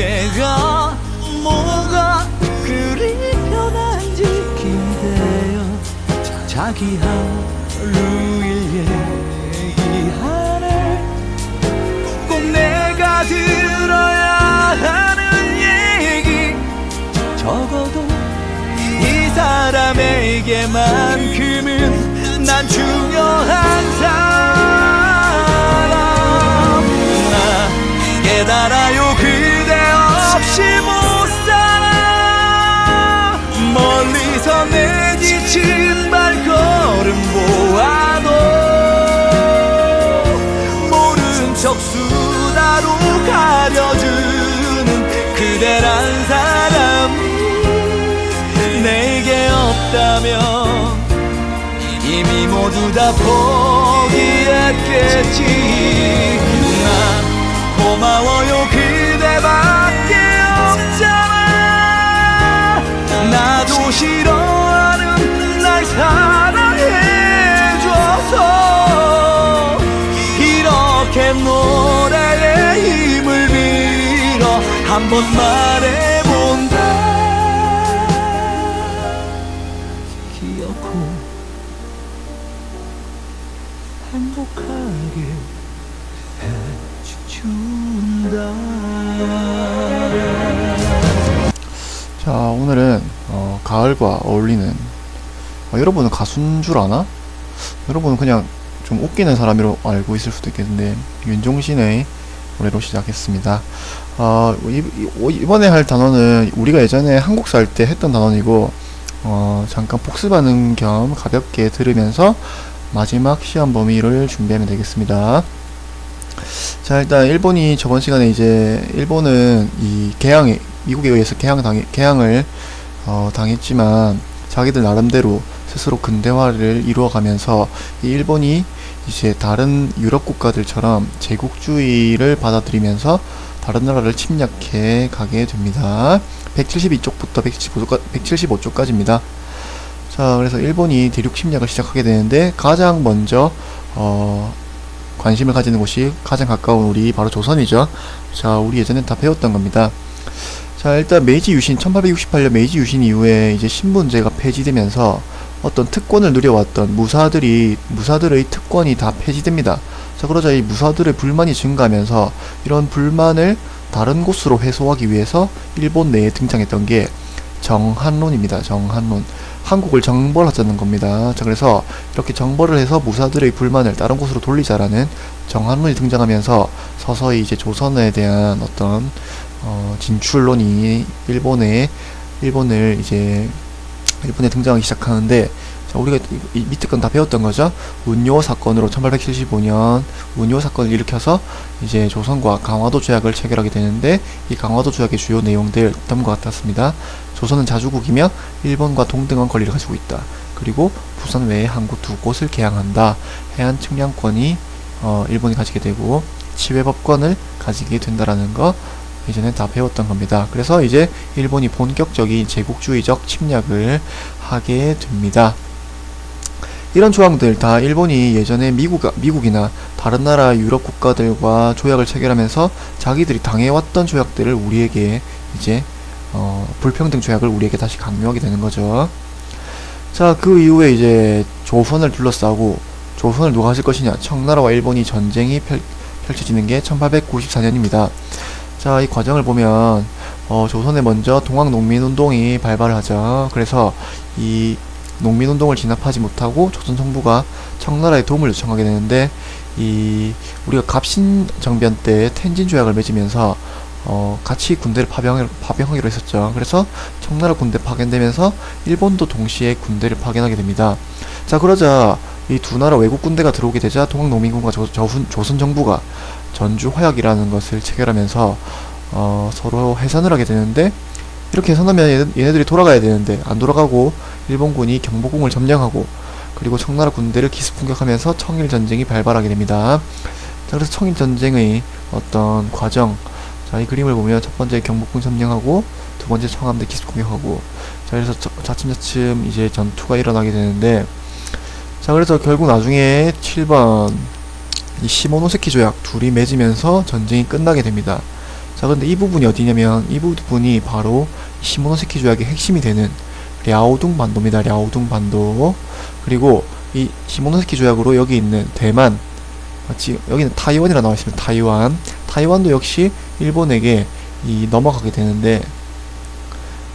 내가 뭐가 그리 편한지 기대어 자기 하루일 얘기하네. 꼭 내가 들어야 하는 얘기, 적어도 이 사람에게만큼은 난 중요한 사람. 나 깨달아요, 그대 없이 못 살아. 멀리서 내 지친 발걸음 보아도 모른 척 수다로 가려주는 그대란 사람이 내게 없다면 이미 모두 다 포기했겠지. 난 고마워요, 그대밖에 없잖아. 나도 싫어하는 날 사랑해줘서 이렇게 노래에 힘을 빌어 한번 말해본다. 기억고 행복하게 해준다. 자, 오늘은 가을과 어울리는, 여러분은 가수인 줄 아나? 여러분은 그냥 좀 웃기는 사람으로 알고 있을 수도 있겠는데, 윤종신의 노래로 시작했습니다. 이번에 할 단어는 우리가 예전에 한국사 할 때 했던 단어이고, 잠깐 복습하는 겸 가볍게 들으면서 마지막 시험 범위를 준비하면 되겠습니다. 자, 일단 일본이 저번 시간에 이제 일본은 이 미국에 의해서 개항을 당했지만 자기들 나름대로 스스로 근대화를 이루어가면서 이 일본이 이제 다른 유럽 국가들처럼 제국주의를 받아들이면서 다른 나라를 침략해 가게 됩니다. 172쪽부터 175쪽까지입니다. 자, 그래서 일본이 대륙 침략을 시작하게 되는데 가장 먼저 관심을 가지는 곳이 가장 가까운 우리 바로 조선이죠. 자, 우리 예전에 다 배웠던 겁니다. 자, 일단 메이지 유신, 1868년 메이지 유신 이후에 이제 신분제가 폐지되면서 어떤 특권을 누려왔던 무사들의 특권이 다 폐지됩니다. 자, 그러자 이 무사들의 불만이 증가하면서 이런 불만을 다른 곳으로 회수하기 위해서 일본 내에 등장했던 게 정한론입니다. 정한론. 한국을 정벌하자는 겁니다. 자, 그래서 이렇게 정벌을 해서 무사들의 불만을 다른 곳으로 돌리자라는 정한론이 등장하면서 서서히 이제 조선에 대한 어떤 진출론이 일본에 등장하기 시작하는데, 자, 우리가 이 밑에 건 다 배웠던 거죠. 운요 사건으로 1875년 운요 사건을 일으켜서 이제 조선과 강화도 조약을 체결하게 되는데, 이 강화도 조약의 주요 내용들 다음과 같았습니다. 조선은 자주국이며 일본과 동등한 권리를 가지고 있다. 그리고 부산 외에 항구 2곳을 개항한다. 해안 측량권이 일본이 가지게 되고 치외법권을 가지게 된다라는 거 이전에 다 배웠던 겁니다. 그래서 이제 일본이 본격적인 제국주의적 침략을 하게 됩니다. 이런 조항들 다 일본이 예전에 미국이나 다른 나라 유럽 국가들과 조약을 체결하면서 자기들이 당해왔던 조약들을 우리에게 이제 불평등 조약을 우리에게 다시 강요하게 되는 거죠. 자, 그 이후에 이제 조선을 둘러싸고, 조선을 누가 하실 것이냐, 청나라와 일본이 전쟁이 펼쳐지는 게 1894년입니다. 자, 이 과정을 보면 조선에 먼저 동학농민운동이 발발을 하죠. 그래서 이 농민운동을 진압하지 못하고 조선 정부가 청나라의 도움을 요청하게 되는데, 우리가 갑신정변 때 텐진 조약을 맺으면서 같이 군대를 파병하기로 했었죠. 그래서 청나라 군대 파견되면서 일본도 동시에 군대를 파견하게 됩니다. 자, 그러자 이 두 나라 외국 군대가 들어오게 되자 동학농민군과 조선 정부가 전주 화약이라는 것을 체결하면서 서로 해산을 하게 되는데, 이렇게 해산하면 얘네들이 돌아가야 되는데 안 돌아가고 일본군이 경복궁을 점령하고, 그리고 청나라 군대를 기습 공격하면서 청일전쟁이 발발하게 됩니다. 자, 그래서 청일전쟁의 어떤 과정, 자, 이 그림을 보면 첫 번째 경복궁 점령하고 두 번째 청함대 기습 공격하고, 자, 그래서 차츰차츰 이제 전투가 일어나게 되는데, 자, 그래서 결국 나중에 7번 이 시모노세키 조약 둘이 맺으면서 전쟁이 끝나게 됩니다. 자, 근데 이 부분이 어디냐면 이 부분이 바로 시모노세키 조약의 핵심이 되는 랴오둥 반도입니다. 랴오둥 반도. 그리고 이 시모노세키 조약으로 여기 있는 대만, 지금 여기는 타이완이라 나와 있습니다. 타이완. 타이완도 역시 일본에게 넘어가게 되는데,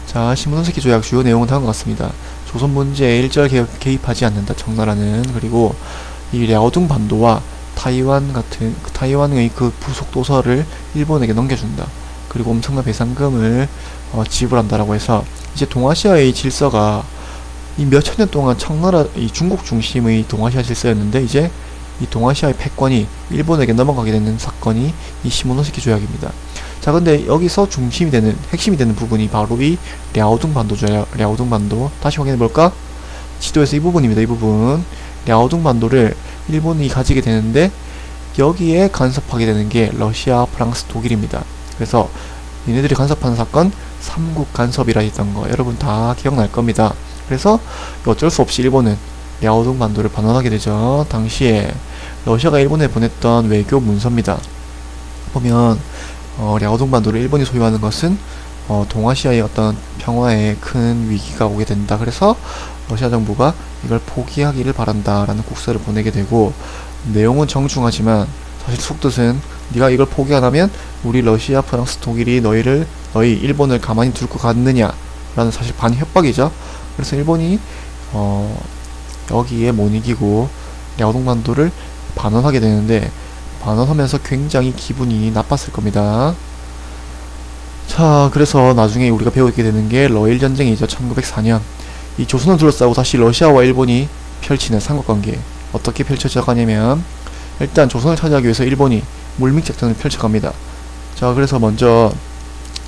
자, 시모노세키 조약 주요 내용은 다음과 같습니다. 조선 문제에 일절 개입하지 않는다. 청나라는. 그리고 이 랴오둥 반도와 타이완 같은 타이완의 그 부속 도서를 일본에게 넘겨준다. 그리고 엄청난 배상금을 지불한다라고 해서 이제 동아시아의 질서가 이 몇천 년 동안 청나라 이 중국 중심의 동아시아 질서였는데 이제 이 동아시아의 패권이 일본에게 넘어가게 되는 사건이 이 시모노세키 조약입니다. 자, 근데 여기서 중심이 되는 핵심이 되는 부분이 바로 이 랴오둥 반도죠. 랴오둥 반도. 다시 확인해 볼까? 지도에서 이 부분입니다. 이 부분. 랴오둥 반도를 일본이 가지게 되는데 여기에 간섭하게 되는 게 러시아, 프랑스, 독일입니다. 그래서 얘네들이 간섭하는 사건 삼국 간섭이라 했던 거 여러분 다 기억날 겁니다. 그래서 어쩔 수 없이 일본은 랴오둥 반도를 반환하게 되죠. 당시에 러시아가 일본에 보냈던 외교 문서입니다. 보면 랴오둥 반도를 일본이 소유하는 것은 동아시아의 어떤 평화에 큰 위기가 오게 된다. 그래서 러시아 정부가 이걸 포기하기를 바란다 라는 국서를 보내게 되고, 내용은 정중하지만 사실 속뜻은 네가 이걸 포기 안 하면 우리 러시아, 프랑스, 독일이 너희 일본을 가만히 둘 것 같느냐 라는 사실 반협박이죠. 그래서 일본이 여기에 못 이기고 랴오둥 반도를 반환하게 되는데, 반환하면서 굉장히 기분이 나빴을 겁니다. 자, 그래서 나중에 우리가 배우게 되는 게 러일 전쟁이죠. 1904년. 이 조선을 둘러싸고 다시 러시아와 일본이 펼치는 삼국관계 어떻게 펼쳐져가냐면, 일단 조선을 차지하기 위해서 일본이 물밑작전을 펼쳐갑니다. 자, 그래서 먼저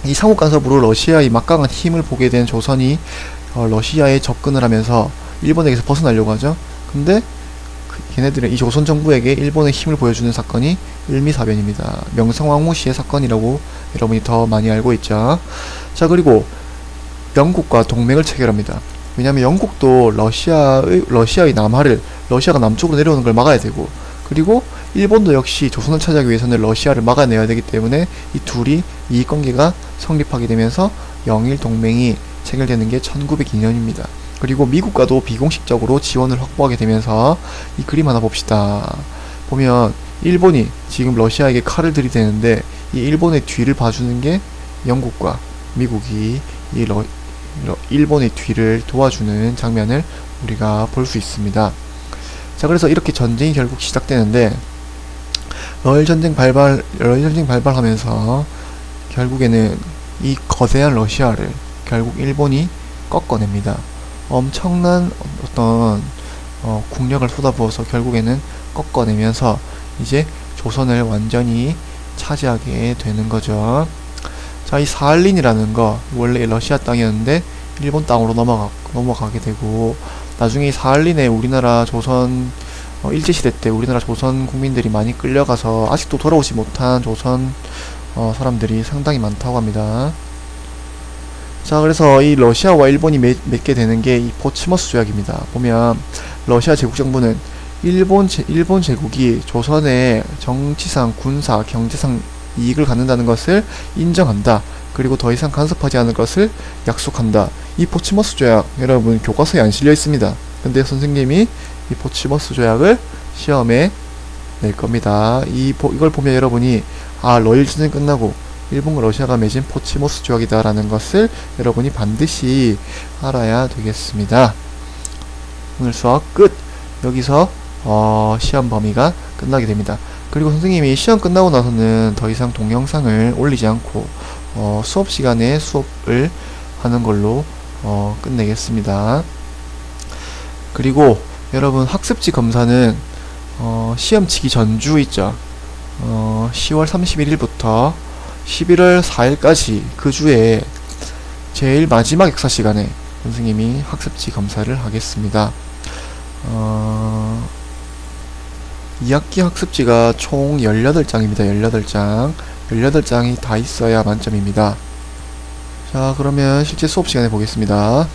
이 삼국간섭으로 러시아의 막강한 힘을 보게 된 조선이 러시아에 접근을 하면서 일본에게서 벗어나려고 하죠. 근데 걔네들은 이 조선 정부에게 일본의 힘을 보여주는 사건이 을미사변입니다. 명성황후시의 사건이라고 여러분이 더 많이 알고 있죠. 자, 그리고 영국과 동맹을 체결합니다. 왜냐하면 영국도 러시아의 남하를, 러시아가 남쪽으로 내려오는 걸 막아야 되고, 그리고 일본도 역시 조선을 차지하기 위해서는 러시아를 막아내야 되기 때문에 이 둘이 이익관계가 성립하게 되면서 영일 동맹이 체결되는 게 1902년입니다. 그리고 미국과도 비공식적으로 지원을 확보하게 되면서 이 그림 하나 봅시다. 보면 일본이 지금 러시아에게 칼을 들이대는데 이 일본의 뒤를 봐주는 게 영국과 미국이 일본의 뒤를 도와주는 장면을 우리가 볼 수 있습니다. 자, 그래서 이렇게 전쟁이 결국 시작되는데, 러일 전쟁 발발하면서 결국에는 이 거대한 러시아를 결국 일본이 꺾어냅니다. 엄청난 어떤 국력을 쏟아부어서 결국에는 꺾어내면서 이제 조선을 완전히 차지하게 되는 거죠. 자, 이 사할린이라는 거 원래 러시아 땅이었는데 일본 땅으로 넘어가게 되고, 나중에 이 사할린에 우리나라 조선 일제시대 때 우리나라 조선 국민들이 많이 끌려가서 아직도 돌아오지 못한 조선 사람들이 상당히 많다고 합니다. 자, 그래서 이 러시아와 일본이 맺게 되는 게 이 포츠머스 조약입니다. 보면 러시아 제국정부는 일본 제국이 조선의 정치상, 군사, 경제상 이익을 갖는다는 것을 인정한다. 그리고 더 이상 간섭하지 않을 것을 약속한다. 이 포츠머스 조약 여러분 교과서에 안 실려 있습니다. 근데 선생님이 이 포츠머스 조약을 시험에 낼 겁니다. 이걸 보면 여러분이 러일 전쟁 끝나고 일본과 러시아가 맺은 포츠머스 조약이다 라는 것을 여러분이 반드시 알아야 되겠습니다. 오늘 수업 끝! 여기서 시험 범위가 끝나게 됩니다. 그리고 선생님이 시험 끝나고 나서는 더 이상 동영상을 올리지 않고 수업 시간에 수업을 하는 걸로 끝내겠습니다. 그리고 여러분 학습지 검사는 시험 치기 전주 있죠. 10월 31일부터 11월 4일까지 그 주에 제일 마지막 역사 시간에 선생님이 학습지 검사를 하겠습니다. 2학기 학습지가 총 18장입니다. 18장. 18장이 다 있어야 만점입니다. 자, 그러면 실제 수업 시간에 보겠습니다.